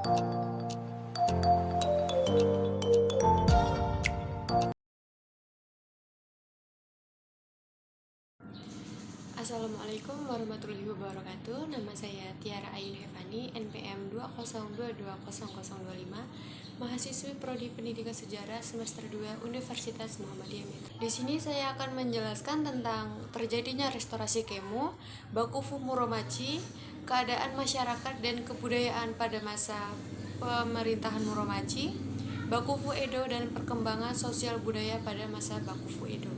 Assalamualaikum warahmatullahi wabarakatuh. Nama saya Tiara Ayun Hevani, NPM 202200025, mahasiswi Prodi Pendidikan Sejarah semester 2 Universitas Muhammadiyah Metro. Di sini saya akan menjelaskan tentang terjadinya restorasi Kemo, Bakufu Muromachi, keadaan masyarakat dan kebudayaan pada masa pemerintahan Muromachi, Bakufu Edo dan perkembangan sosial budaya pada masa Bakufu Edo.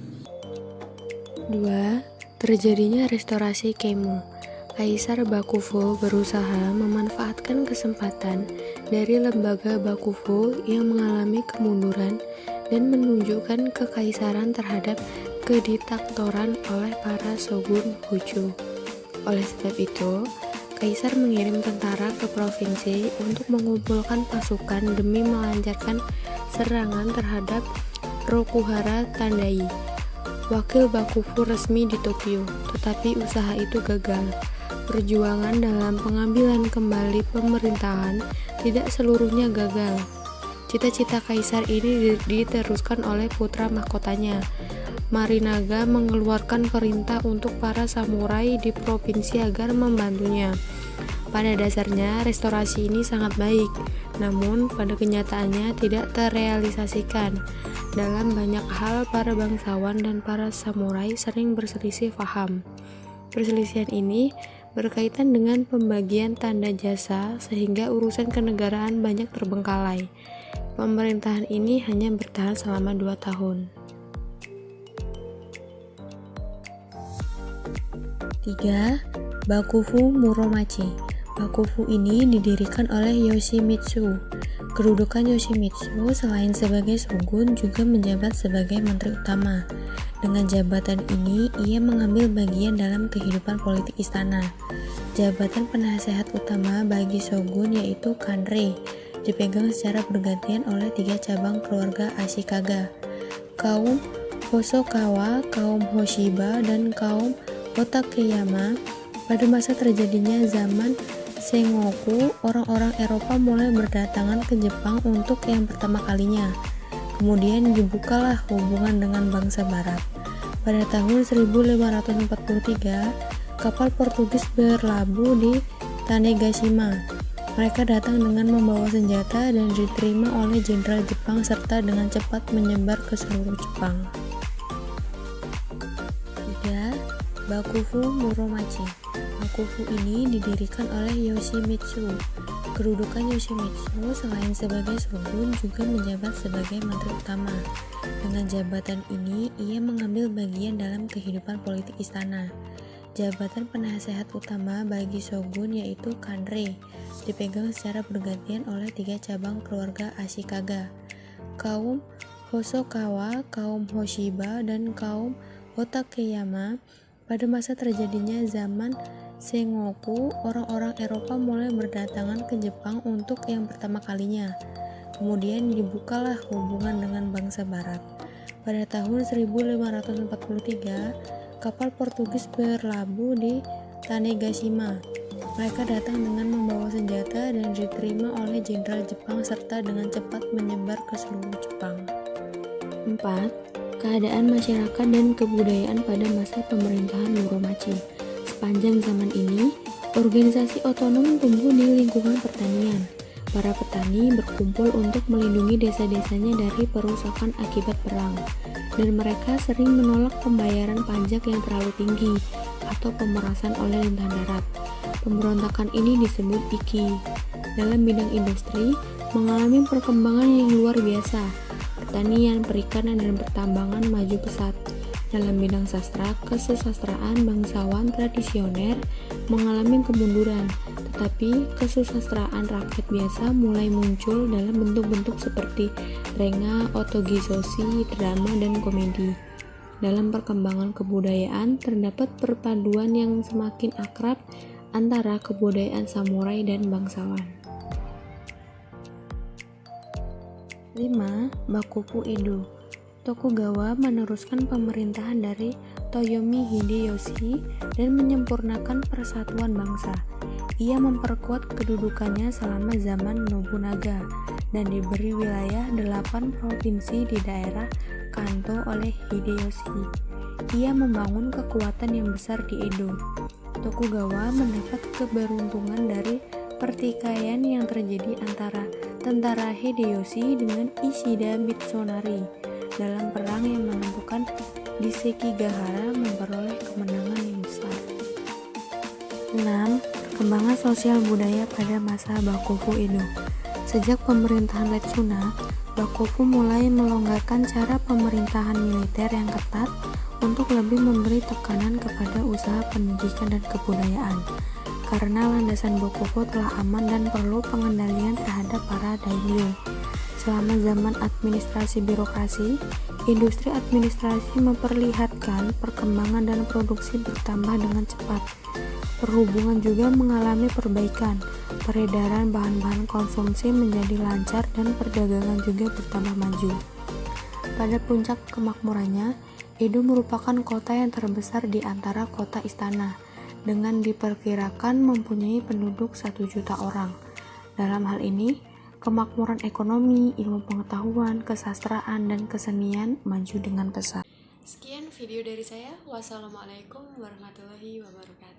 2. Terjadinya restorasi Kemo. Kaisar Bakufu berusaha memanfaatkan kesempatan dari lembaga Bakufu yang mengalami kemunduran dan menunjukkan kekaisaran terhadap kediktatoran oleh para shogun Hojo. Oleh sebab itu, Kaisar mengirim tentara ke provinsi untuk mengumpulkan pasukan demi melancarkan serangan terhadap Rokuhara Tandai, wakil Bakufu resmi di Tokyo, tetapi usaha itu gagal. Perjuangan dalam pengambilan kembali pemerintahan tidak seluruhnya gagal. Cita-cita kaisar ini diteruskan oleh putra mahkotanya. Marinaga mengeluarkan perintah untuk para samurai di provinsi agar membantunya. Pada dasarnya, restorasi ini sangat baik, namun pada kenyataannya tidak terrealisasikan. Dalam banyak hal, para bangsawan dan para samurai sering berselisih paham. Perselisihan ini berkaitan dengan pembagian tanda jasa, sehingga urusan kenegaraan banyak terbengkalai. Pemerintahan ini hanya bertahan selama 2 tahun. 3. Bakufu Muromachi. Bakufu ini didirikan oleh Yoshimitsu. Kedudukan Yoshimitsu selain sebagai shogun juga menjabat sebagai menteri utama. Dengan jabatan ini, ia mengambil bagian dalam kehidupan politik istana. Jabatan penasehat utama bagi shogun yaitu Kanrei, dipegang secara bergantian oleh 3 cabang keluarga Ashikaga, kaum Hosokawa, kaum Hoshiba, dan kaum Otakeyama. Pada masa terjadinya zaman Sengoku, orang-orang Eropa mulai berdatangan ke Jepang untuk yang pertama kalinya. Kemudian dibukalah hubungan dengan bangsa Barat. Pada tahun 1543, kapal Portugis berlabuh di Tanegashima. Mereka datang dengan membawa senjata dan diterima oleh jenderal Jepang serta dengan cepat menyebar ke seluruh Jepang. 3. Bakufu Muromachi. Bakufu ini didirikan oleh Yoshimitsu. Kedudukan Yoshimitsu selain sebagai shogun juga menjabat sebagai menteri utama. Dengan jabatan ini, ia mengambil bagian dalam kehidupan politik istana. Jabatan penasehat utama bagi shogun yaitu Kanrei, dipegang secara bergantian oleh 3 cabang keluarga Ashikaga, kaum Hosokawa, kaum Hoshiba, dan kaum Otakeyama. Pada masa terjadinya zaman Sengoku, orang-orang Eropa mulai berdatangan ke Jepang untuk yang pertama kalinya. Kemudian dibukalah hubungan dengan bangsa Barat. Pada tahun 1543, kapal Portugis berlabuh di Tanegashima. Mereka datang dengan membawa senjata dan diterima oleh jenderal Jepang serta dengan cepat menyebar ke seluruh Jepang. 4. Keadaan masyarakat dan kebudayaan pada masa pemerintahan Muromachi. Sepanjang zaman ini, organisasi otonom tumbuh di lingkungan pertanian. Para petani berkumpul untuk melindungi desa-desanya dari perusakan akibat perang, dan mereka sering menolak pembayaran pajak yang terlalu tinggi atau pemerasan oleh lintah darat. Pemberontakan ini disebut Ikki. Dalam bidang industri, mengalami perkembangan yang luar biasa. Pertanian, perikanan, dan pertambangan maju pesat. Dalam bidang sastra, kesusastraan bangsawan tradisioner mengalami kemunduran, tetapi kesusastraan rakyat biasa mulai muncul dalam bentuk-bentuk seperti renga, otogisoshi, drama, dan komedi. Dalam perkembangan kebudayaan, terdapat perpaduan yang semakin akrab antara kebudayaan samurai dan bangsawan. 5. Bakufu Edo. Tokugawa meneruskan pemerintahan dari Toyomi Hideyoshi dan menyempurnakan persatuan bangsa. Ia memperkuat kedudukannya selama zaman Nobunaga dan diberi wilayah 8 provinsi di daerah Kanto oleh Hideyoshi. Ia membangun kekuatan yang besar di Edo. Tokugawa mendapat keberuntungan dari pertikaian yang terjadi antara tentara Hideyoshi dengan Ishida Mitsunari dalam perang yang menentukan di Sekigahara memperoleh kemenangan yang besar. 6. Perkembangan sosial budaya pada masa Bakufu Edo. Sejak pemerintahan Retsuna, Bakufu mulai melonggarkan cara pemerintahan militer yang ketat untuk lebih memberi tekanan kepada usaha pendidikan dan kebudayaan. Karena landasan Bakufu telah aman dan perlu pengendalian terhadap para daimyo. Selama zaman administrasi birokrasi, industri administrasi memperlihatkan perkembangan dan produksi bertambah dengan cepat. Perhubungan juga mengalami perbaikan, peredaran bahan-bahan konsumsi menjadi lancar dan perdagangan juga bertambah maju. Pada puncak kemakmurannya, Edo merupakan kota yang terbesar di antara kota istana, dengan diperkirakan mempunyai penduduk 1 juta orang. Dalam hal ini, kemakmuran ekonomi, ilmu pengetahuan, kesastraan, dan kesenian maju dengan pesat. Sekian video dari saya. Wassalamualaikum warahmatullahi wabarakatuh.